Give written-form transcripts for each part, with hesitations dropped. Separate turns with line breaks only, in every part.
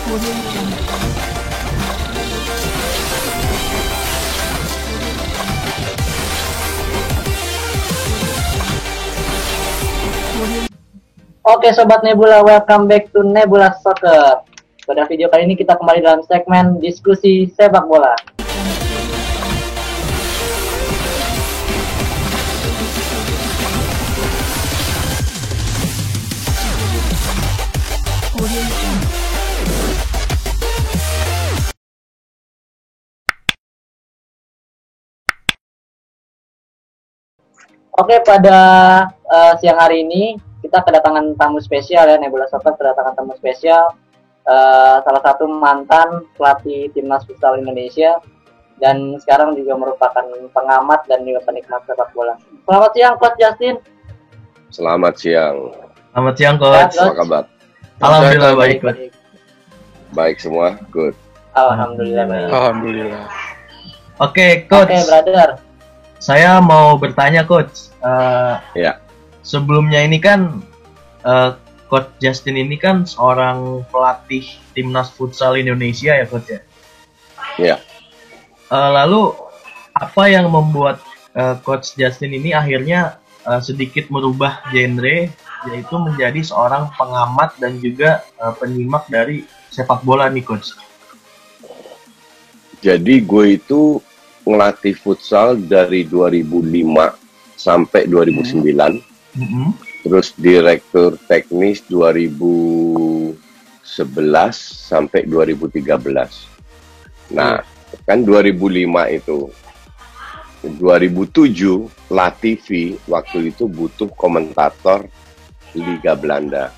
Oke Sobat Nebula, welcome back to Nebula Soccer. Pada video kali ini kita kembali dalam segmen diskusi sepak bola. Oke, pada siang hari ini kita kedatangan tamu spesial ya, Nebula Soccer kedatangan tamu spesial, salah satu mantan pelatih timnas futsal Indonesia dan sekarang juga merupakan pengamat dan juga penikmat sepak bola. Selamat siang Coach Justin.
Selamat siang.
Selamat siang Coach.
Apa kabar?
Alhamdulillah baik Coach.
Baik semua, good.
Alhamdulillah baik.
Alhamdulillah.
Oke Coach.
Oke brother.
Saya mau bertanya Coach.
Ya.
Sebelumnya ini kan Coach Justin ini kan seorang pelatih timnas futsal Indonesia ya Coach ya.
Ya.
Lalu apa yang membuat Coach Justin ini akhirnya sedikit merubah genre, yaitu menjadi seorang pengamat dan juga penyimak dari sepak bola nih Coach?
Jadi gue itu ngelatih futsal dari 2005 sampai 2009. Terus direktur teknis 2011 sampai 2013. Nah, kan 2005 itu. 2007 LaTV waktu itu butuh komentator Liga Belanda.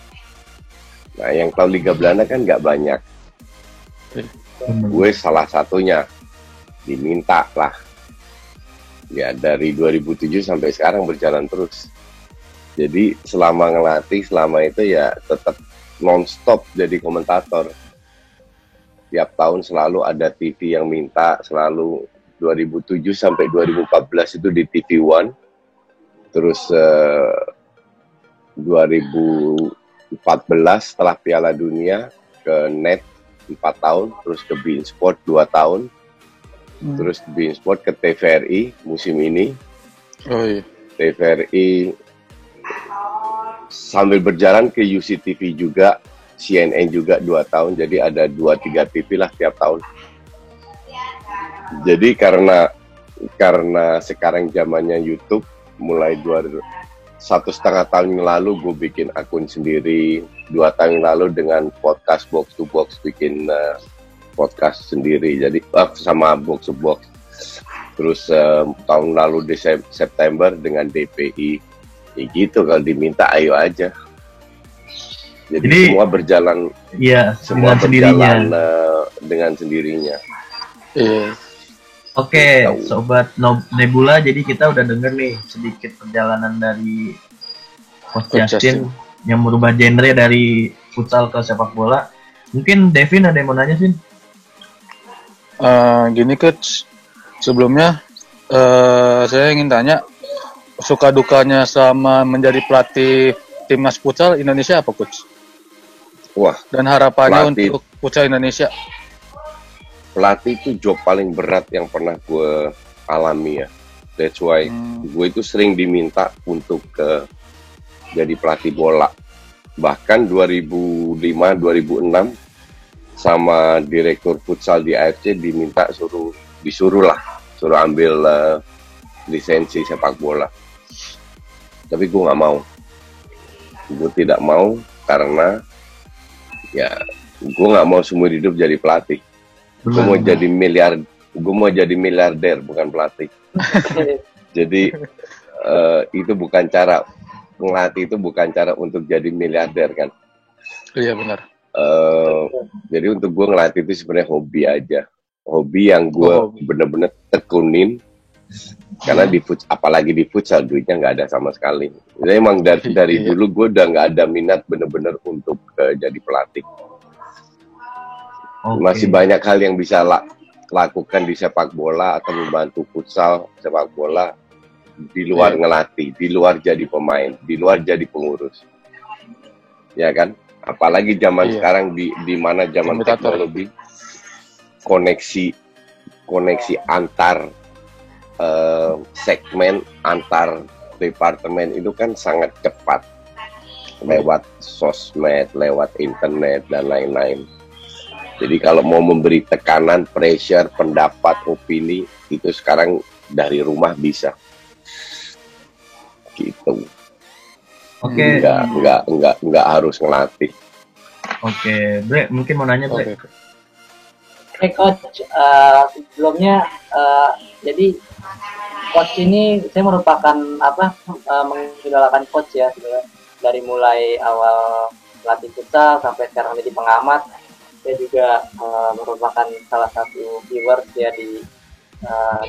Nah, yang tahu Liga Belanda kan nggak banyak. Gue salah satunya, diminta lah. Ya, dari 2007 sampai sekarang berjalan terus. Jadi selama ngelatih, selama itu ya tetap non-stop jadi komentator. Tiap tahun selalu ada TV yang minta, selalu 2007 sampai 2014 itu di TV One. Terus 2014 setelah Piala Dunia ke NET 4 tahun, terus ke beIN Sport 2 tahun. Terus beIN Sport ke TVRI musim ini.
Oh iya.
TVRI sambil berjalan ke UCTV juga, CNN juga 2 tahun, jadi ada 2-3 TV lah tiap tahun. Jadi karena sekarang zamannya YouTube, mulai 1,5 tahun yang lalu gue bikin akun sendiri, 2 tahun yang lalu dengan podcast Box to Box bikin podcast sendiri, jadi sama Box to Box. Terus tahun lalu di September dengan DPI. Ya gitu, kalau diminta ayo aja. Jadi semua berjalan,
iya,
semua berjalan dengan sendirinya.
Iya.
Oke, Sobat Nebula, jadi kita udah denger nih sedikit perjalanan dari Coach Justin yang merubah genre dari futsal ke sepak bola. Mungkin Devin ada yang mau nanya, Vin?
Gini Coach, sebelumnya saya ingin tanya, suka dukanya sama menjadi pelatih timnas futsal Indonesia apa Coach?
Wah.
Dan harapannya untuk futsal Indonesia?
Pelatih itu job paling berat yang pernah gue alami ya. That's why gue itu sering diminta untuk jadi pelatih bola. Bahkan 2005-2006 sama direktur futsal di AFC diminta suruh ambil lisensi sepak bola. Tapi gue nggak mau. Gue tidak mau karena ya gue nggak mau seumur hidup jadi pelatih. Gue mau jadi miliarder bukan pelatih. Jadi itu bukan cara ngelatih, itu bukan cara untuk jadi miliarder kan.
Iya benar.
Jadi untuk gue ngelatih itu sebenarnya hobi aja. Hobi yang gue bener-bener tekunin. Karena apalagi di futsal duitnya nggak ada sama sekali. Jadi emang dari dulu gue udah nggak ada minat bener-bener untuk jadi pelatih. Masih banyak hal yang bisa lakukan di sepak bola atau membantu futsal sepak bola di luar ngelatih, di luar jadi pemain, di luar jadi pengurus. Ya kan? Apalagi zaman
Iya.
sekarang di mana zaman
Komutator.
teknologi, koneksi antar segmen, antar departemen itu kan sangat cepat lewat sosmed, lewat internet dan lain-lain. Jadi kalau mau memberi tekanan, pressure, pendapat, opini itu sekarang dari rumah bisa. Gitu.
Oke,
Nggak harus ngelatih.
oke, Bre, mungkin mau nanya, Bre.
Oke.
Oke coach, sebelumnya jadi coach ini saya merupakan mengidolakan coach ya sebenarnya. Dari mulai awal pelatih futsal sampai sekarang jadi pengamat, saya juga merupakan salah satu viewers ya di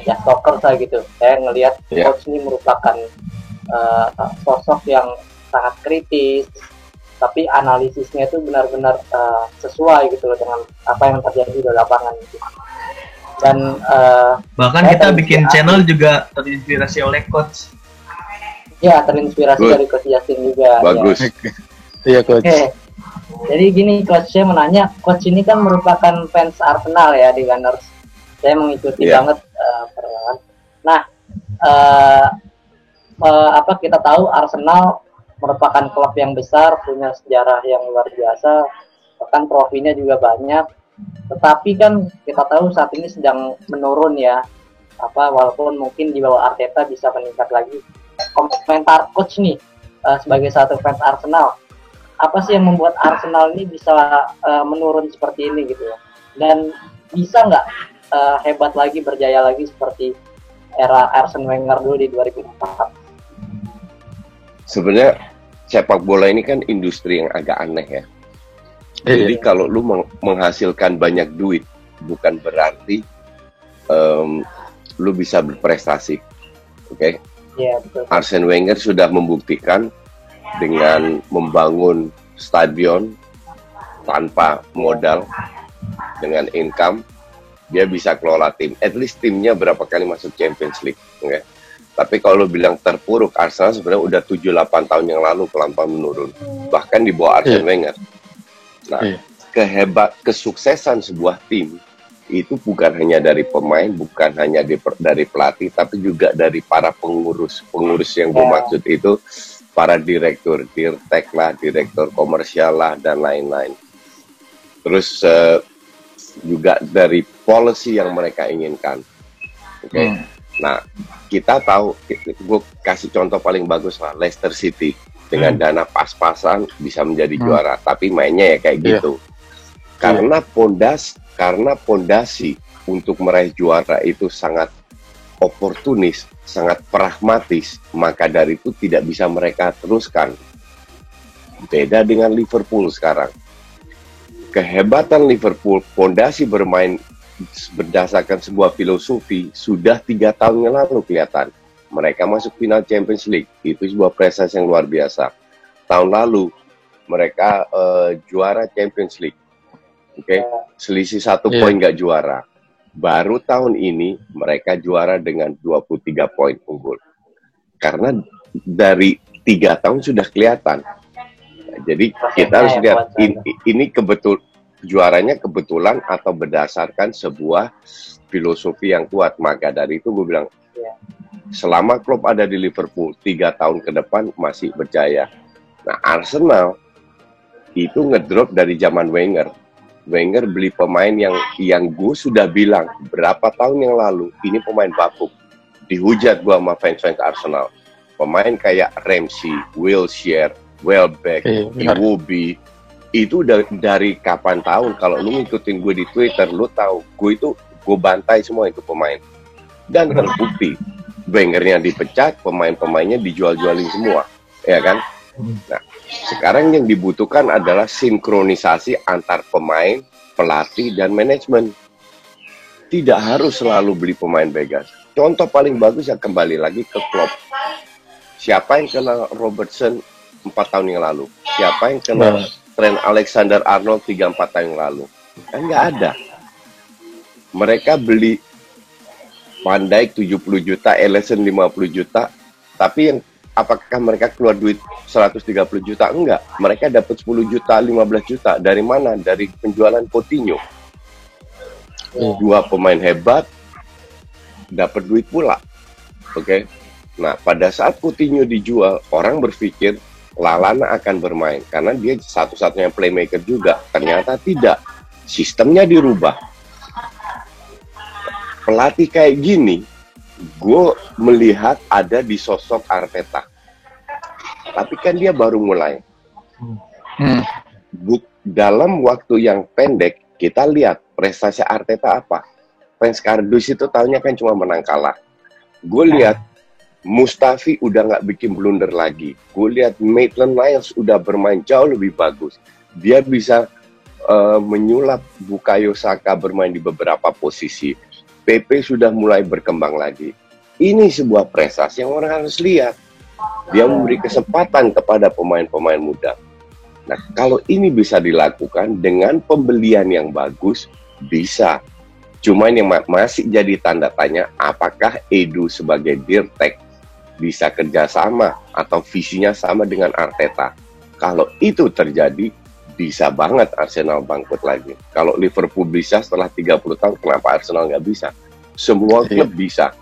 Just Talker saya gitu. Saya ngelihat
Yeah.
coach ini merupakan sosok yang sangat kritis, tapi analisisnya itu benar-benar sesuai gitu loh dengan apa yang terjadi di lapangan gitu. Dan
Bahkan
saya
kita bikin
terinspirasi.
channel juga terinspirasi oleh coach.
Ya terinspirasi
Good.
dari Coach Justin juga.
Bagus.
Iya coach.
Oke. Jadi gini coach, saya menanya, coach ini kan merupakan fans Arsenal ya di Gunners. Saya mengikuti
Iya.
banget permainan. Nah, kita tahu Arsenal merupakan klub yang besar, punya sejarah yang luar biasa, bahkan trofinya juga banyak. Tetapi kan kita tahu saat ini sedang menurun ya. Walaupun mungkin di bawah Arteta bisa meningkat lagi. Komentar coach nih sebagai satu fans Arsenal, apa sih yang membuat Arsenal ini bisa menurun seperti ini gitu ya? Dan bisa nggak hebat lagi, berjaya lagi seperti era Arsene Wenger dulu di 2004?
Sebenarnya sepak bola ini kan industri yang agak aneh ya. Jadi kalau lu menghasilkan banyak duit, bukan berarti lu bisa berprestasi. Oke?
Iya betul.
Arsene Wenger sudah membuktikan dengan membangun stadion tanpa modal, dengan income, dia bisa kelola tim. At least timnya berapa kali masuk Champions League. Okay? Tapi kalau bilang terpuruk, Arsenal sebenarnya udah 7-8 tahun yang lalu pelan-pelan menurun. Bahkan di bawah Arsene Wenger. Nah, kesuksesan sebuah tim itu bukan hanya dari pemain, bukan hanya dari pelatih, tapi juga dari para pengurus. Pengurus yang bermaksud itu para direktur, dirtek lah, direktur komersial lah, dan lain-lain. Terus juga dari policy yang mereka inginkan. Oke. Nah, kita tahu, gue kasih contoh paling bagus lah, Leicester City dengan dana pas-pasan bisa menjadi juara, tapi mainnya ya kayak gitu. Karena pondasi untuk meraih juara itu sangat oportunis, sangat pragmatis, maka dari itu tidak bisa mereka teruskan. Beda dengan Liverpool sekarang. Kehebatan Liverpool, pondasi bermain berdasarkan sebuah filosofi sudah 3 tahun yang lalu kelihatan. Mereka masuk final Champions League, itu sebuah prestasi yang luar biasa. Tahun lalu mereka juara Champions League. Oke, selisih 1 poin nggak juara. Baru tahun ini mereka juara dengan 23 poin unggul. Karena dari 3 tahun sudah kelihatan. Nah, jadi kita harus lihat ini juaranya kebetulan atau berdasarkan sebuah filosofi yang kuat. Maka dari itu gue bilang, selama klub ada di Liverpool 3 tahun ke depan masih berjaya. Nah, Arsenal itu ngedrop dari zaman Wenger. Wenger beli pemain yang gue sudah bilang berapa tahun yang lalu, ini pemain bapuk. Dihujat gue sama fans-fans Arsenal. Pemain kayak Ramsey, Wilshere, Welbeck, Iwobi, itu dari kapan tahun. Kalau lu ngikutin gue di Twitter, lu tahu gue bantai semua itu pemain. Dan terbukti, Wengernya dipecat, pemain-pemainnya dijual-jualin semua, ya kan? Nah, sekarang yang dibutuhkan adalah sinkronisasi antar pemain, pelatih, dan manajemen. Tidak harus selalu beli pemain Vegas. Contoh paling bagus ya kembali lagi ke Klopp. Siapa yang kenal Robertson 4 tahun yang lalu? Siapa yang kenal Trent Alexander-Arnold 3-4 tahun yang lalu? Kan nggak ada. Mereka beli Van Dijk 70 juta, Alisson 50 juta, tapi yang apakah mereka keluar duit 130 juta? Enggak. Mereka dapat 10 juta, 15 juta. Dari mana? Dari penjualan Coutinho. Dua pemain hebat, dapat duit pula. Oke. Nah, pada saat Coutinho dijual, orang berpikir Lallana akan bermain. Karena dia satu-satunya playmaker juga. Ternyata tidak. Sistemnya dirubah. Pelatih kayak gini, gue melihat ada di sosok Arteta. Tapi kan dia baru mulai. Dalam waktu yang pendek, kita lihat prestasi Arteta apa. Fans kardus itu tahunya kan cuma menang kalah. Gue lihat Mustafi udah nggak bikin blunder lagi. Gue lihat Maitland-Niles udah bermain jauh lebih bagus. Dia bisa menyulap Bukayo Saka bermain di beberapa posisi. PP sudah mulai berkembang lagi. Ini sebuah prestasi yang orang harus lihat. Dia memberi kesempatan kepada pemain-pemain muda. Nah, kalau ini bisa dilakukan dengan pembelian yang bagus, bisa. Cuma yang masih jadi tanda tanya, apakah Edu sebagai Dirtek bisa kerjasama atau visinya sama dengan Arteta? Kalau itu terjadi, bisa banget Arsenal bangkit lagi. Kalau Liverpool bisa setelah 30 tahun, kenapa Arsenal nggak bisa? Semua klub bisa.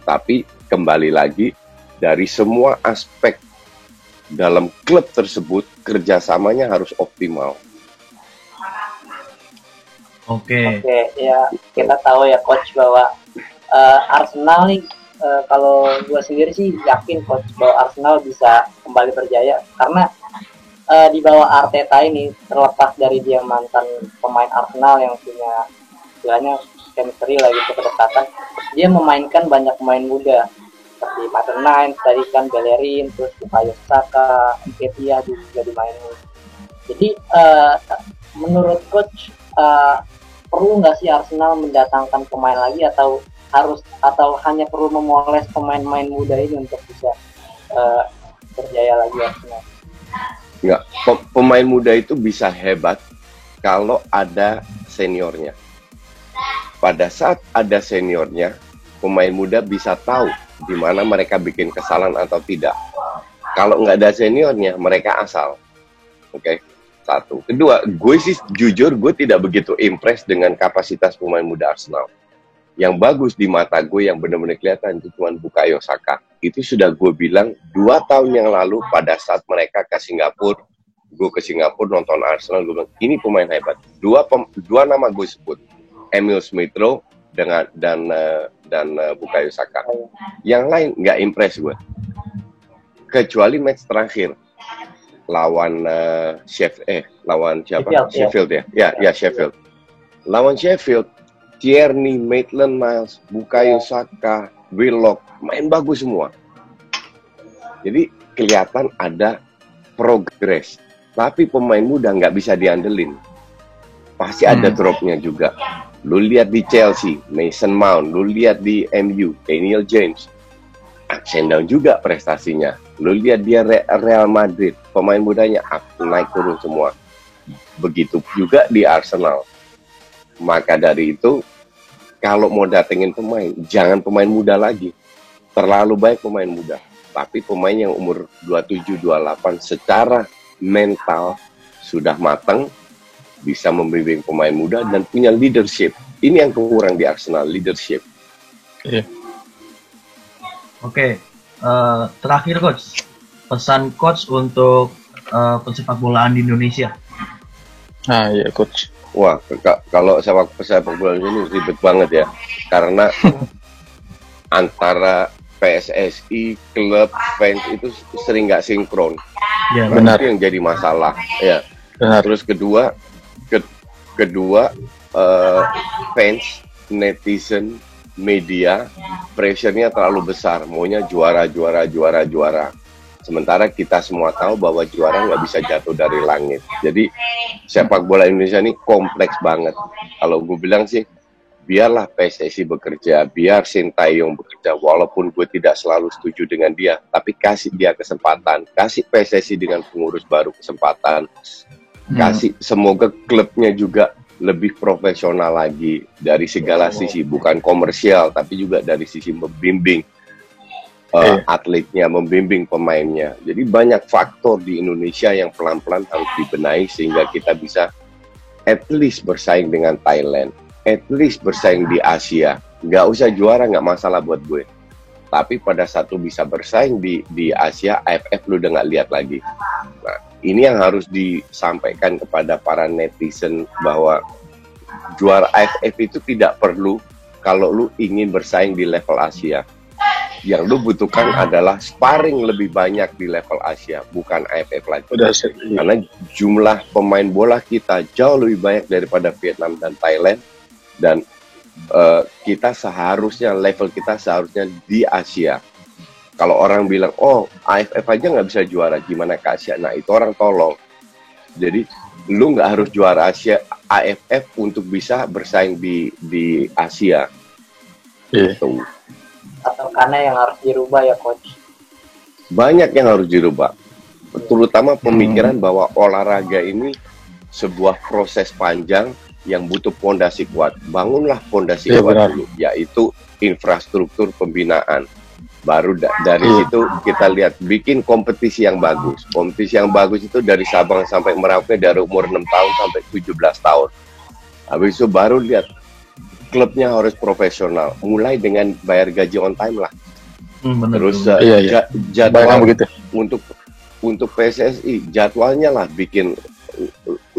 Tapi kembali lagi, dari semua aspek dalam klub tersebut, kerjasamanya harus optimal.
Oke,
ya kita tahu ya coach bahwa Arsenal nih, kalau gue sendiri sih yakin coach bahwa Arsenal bisa kembali berjaya karena di bawah Arteta ini, terlepas dari dia mantan pemain Arsenal yang punya istilahnya chemistry lah gitu, kedekatan, dia memainkan banyak pemain muda seperti Maitland-Niles tadi kan, Bellerin, terus Bukayo Saka, Nketiah juga dimainin. Jadi menurut coach perlu nggak sih Arsenal mendatangkan pemain lagi atau hanya perlu memoles pemain-pemain muda ini untuk bisa berjaya lagi Arsenal?
Enggak, pemain muda itu bisa hebat kalau ada seniornya. Pada saat ada seniornya, pemain muda bisa tahu di mana mereka bikin kesalahan atau tidak. Kalau nggak ada seniornya, mereka asal. Oke, satu. Kedua, gue sih jujur gue tidak begitu impress dengan kapasitas pemain muda Arsenal. Yang bagus di mata gue yang benar-benar kelihatan itu cuma Bukayo Saka. Itu sudah gue bilang 2 tahun yang lalu pada saat mereka ke Singapura. Gue ke Singapura nonton Arsenal, gue bilang ini pemain hebat. Dua nama gue sebut, Emil Smith-Rowe dan Bukayo Saka. Yang lain nggak impress gue. Kecuali match terakhir lawan Sheffield ya. Ya Sheffield. Lawan Sheffield, Tierney, Maitland-Niles, Bukayo Saka, Willock, main bagus semua. Jadi kelihatan ada progres. Tapi pemain muda nggak bisa diandelin. Pasti ada dropnya juga. Lu lihat di Chelsea, Mason Mount. Lu lihat di MU, Daniel James. Ups and down juga prestasinya. Lu lihat dia Real Madrid, pemain mudanya naik turun semua. Begitu juga di Arsenal. Maka dari itu, kalau mau datengin pemain, jangan pemain muda lagi. Terlalu baik pemain muda. Tapi pemain yang umur 27, 28 secara mental sudah matang, bisa membimbing pemain muda dan punya leadership. Ini yang kurang di Arsenal, leadership.
Oke. Terakhir coach, pesan coach untuk pesepak bolaan di Indonesia.
Nah, iya coach.
Wah, kalau sepak bola ini ribet banget ya, karena antara PSSI, klub, fans itu sering nggak sinkron.
Ya,
benar.
Itu yang jadi masalah. Ya.
Benar.
Terus kedua fans, netizen, media, pressure-nya terlalu besar. Maunya juara. Sementara kita semua tahu bahwa juara nggak bisa jatuh dari langit. Jadi sepak bola Indonesia ini kompleks banget. Kalau gue bilang sih, biarlah PSSI bekerja, biar Sintayong bekerja, walaupun gue tidak selalu setuju dengan dia, tapi kasih dia kesempatan, kasih PSSI dengan pengurus baru kesempatan, kasih, semoga klubnya juga lebih profesional lagi dari segala sisi, bukan komersial, tapi juga dari sisi membimbing. atletnya, membimbing pemainnya. Jadi banyak faktor di Indonesia yang pelan-pelan harus dibenahi sehingga kita bisa at least bersaing dengan Thailand, at least bersaing di Asia. Nggak usah juara, nggak masalah buat gue. Tapi pada saat lu bisa bersaing di Asia, AFF lu udah nggak lihat lagi. Nah, ini yang harus disampaikan kepada para netizen bahwa juara AFF itu tidak perlu kalau lu ingin bersaing di level Asia. Yang lu butuhkan adalah sparring lebih banyak di level Asia, bukan AFF lagi. Karena jumlah pemain bola kita jauh lebih banyak daripada Vietnam dan Thailand, dan kita seharusnya, level kita seharusnya di Asia. Kalau orang bilang, oh AFF aja nggak bisa juara, gimana ke Asia? Nah itu orang tolong. Jadi lu nggak harus juara Asia AFF untuk bisa bersaing di Asia. Gitu.
Atau karena yang harus dirubah ya coach?
Banyak yang harus dirubah, terutama pemikiran bahwa olahraga ini sebuah proses panjang yang butuh pondasi kuat. Bangunlah pondasi kuat dulu, yaitu infrastruktur pembinaan. Baru dari situ kita lihat, bikin kompetisi yang bagus. Kompetisi yang bagus itu dari Sabang sampai Merauke, dari umur 6 tahun sampai 17 tahun. Habis itu baru lihat, klubnya harus profesional, mulai dengan bayar gaji on time lah. Terus jadwal untuk PSSI, jadwalnya lah bikin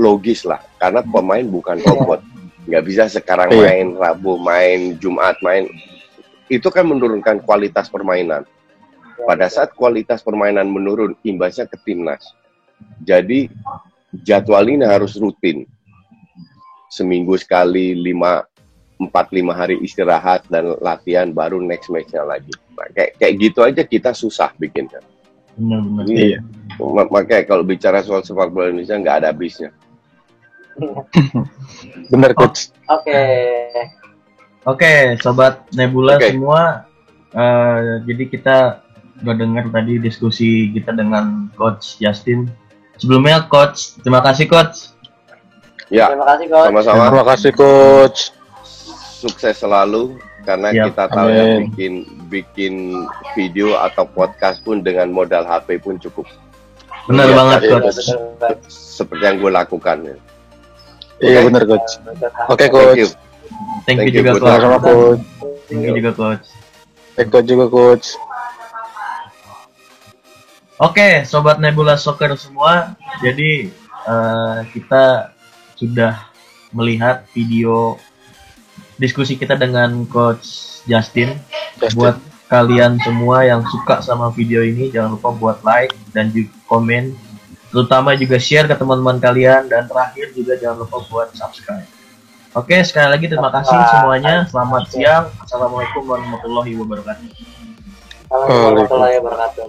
logis lah, karena pemain bukan robot, nggak bisa sekarang main Rabu, main Jumat, main. Itu kan menurunkan kualitas permainan. Pada saat kualitas permainan menurun, imbasnya ke timnas. Jadi jadwal ini harus rutin, seminggu sekali, 4-5 hari istirahat dan latihan, baru next match-nya lagi. Nah, kayak gitu aja kita susah bikinnya.
Benar-benar.
Iya. Makanya kalau bicara soal sepak bola Indonesia nggak ada habisnya.
Bener coach.
Oke, sobat Nebula semua. Jadi kita udah dengar tadi diskusi kita dengan Coach Justin. Sebelumnya Coach, terima kasih Coach.
Ya,
terima kasih Coach.
Sama-sama.
Terima kasih Coach.
Sukses selalu, karena kita tahu ya, bikin video atau podcast pun dengan modal HP pun cukup.
Benar banget Coach.
Seperti yang gue lakukan. Ya.
Iya benar Coach. Oke Coach.
Thank you juga Coach.
Sama Coach.
Thank you juga Coach.
Thank you juga Coach.
Oke, sobat Nebula Soccer semua. Jadi kita sudah melihat video diskusi kita dengan Coach Justin. Buat kalian semua yang suka sama video ini, jangan lupa buat like dan juga komen, terutama juga share ke teman-teman kalian, dan terakhir juga jangan lupa buat subscribe. Oke, sekali lagi terima kasih semuanya. Selamat siang. Assalamualaikum warahmatullahi wabarakatuh.
Assalamualaikum warahmatullahi wabarakatuh.